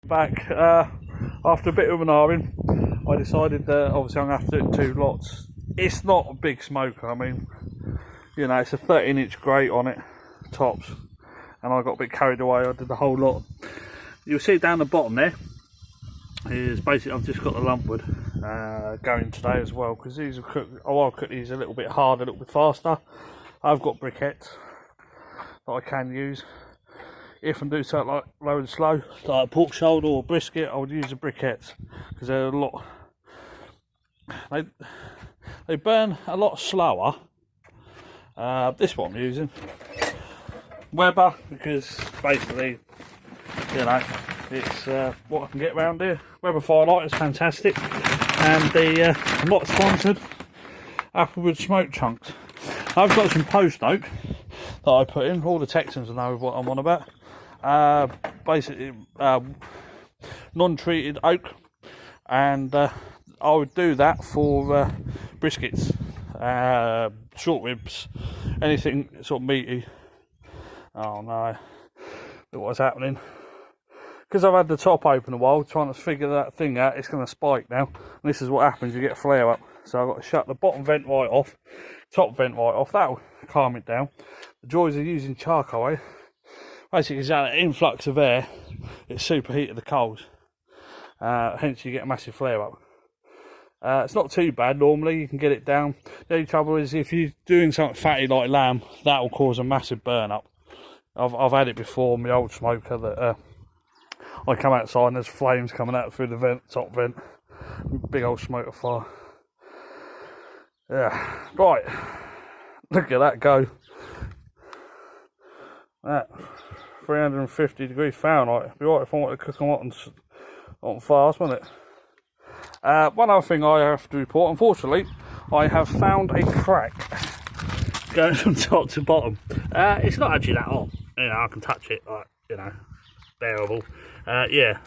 Back after a bit of an iron, I decided that obviously I'm going to have to do it 2 lots. It's not a big smoker, I mean, you know, it's a 13-inch grate on it, tops, and I got a bit carried away. I did the whole lot. You'll see down the bottom there is basically I've just got the lumpwood going today as well, because these are cooked. I'll cook these a little bit harder, a little bit faster. I've got briquettes that I can use. If I do something like low and slow, like a pork shoulder or brisket, I would use the briquettes because they're a lot. They burn a lot slower. This one I'm using Weber, because basically, you know, it's what I can get around here. Weber Firelight is fantastic, and I'm not sponsored. Applewood smoke chunks. I've got some post oak that I put in. All the Texans will know what I'm on about. Basically non-treated oak, and I would do that for briskets, short ribs, anything sort of meaty. Oh no, look what's happening. Because I've had the top open a while trying to figure that thing out, it's going to spike now, and this is what happens, you get a flare up. So I've got to shut the bottom vent right off, top vent right off. That'll calm it down. The joys of using charcoal, eh? Basically, it's that influx of air, it superheated the coals, hence you get a massive flare up. It's not too bad normally, you can get it down. The only trouble is if you're doing something fatty like lamb, that will cause a massive burn up. I've had it before on my old smoker that I come outside and there's flames coming out through the vent, top vent, big old smoker fire. Yeah, right, look at that go. That 350 degrees Fahrenheit. It'd be right if I wanted to cook them on fast, wouldn't it? One other thing I have to report, unfortunately, I have found a crack going from top to bottom. It's not actually that hot, you know, I can touch it, like, you know, bearable. Yeah,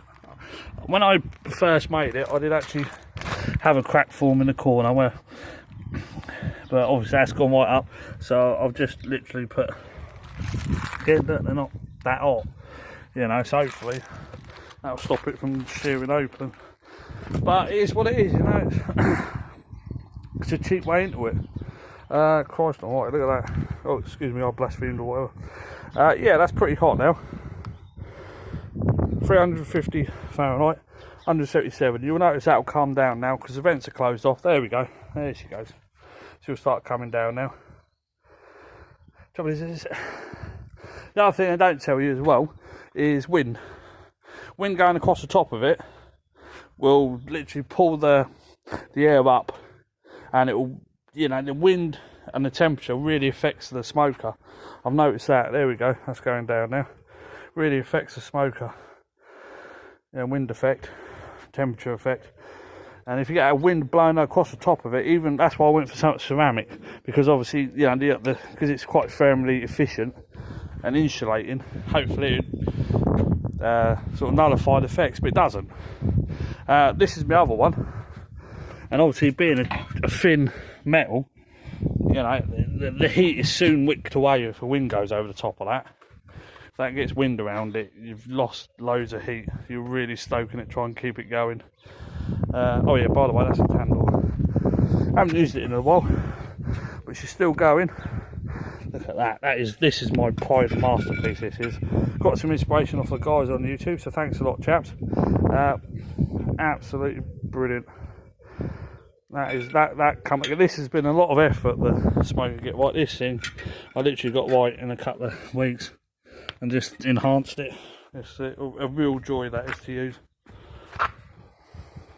when I first made it, I did actually have a crack form in the corner where, but obviously that's gone right up, so I've just literally put, again, they're not that hot, you know, so hopefully that'll stop it from shearing open. But it is what it is, you know, it's a cheap way into it. Christ almighty, look at that. Oh, excuse me, I blasphemed or whatever. Yeah, that's pretty hot now. 350 Fahrenheit, 177. You'll notice that'll calm down now because the vents are closed off. There we go, there she goes. She'll start coming down now. Trouble is, the other thing I don't tell you as well is wind. Wind going across the top of it will literally pull the air up, and it will, you know, the wind and the temperature really affects the smoker. I've noticed that. There we go, that's going down now. Really affects the smoker. Yeah, wind effect, temperature effect. And if you get a wind blowing across the top of it, even that's why I went for something ceramic, because obviously, you know, because it's quite thermally efficient and insulating, hopefully it sort of nullify the effects, but it doesn't. This is my other one, and obviously being a thin metal, you know, the heat is soon wicked away if the wind goes over the top of that. If that gets wind around it, you've lost loads of heat. You're really stoking it, try and keep it going. Oh yeah, by the way, that's a candle. I haven't used it in a while, but she's still going. Look at that. This is my pride masterpiece. This is. Got some inspiration off the guys on YouTube, so thanks a lot, chaps. Absolutely brilliant. This has been a lot of effort. The smoker get right. This thing, I literally got right in a couple of weeks and just enhanced it. It's a real joy that is to use.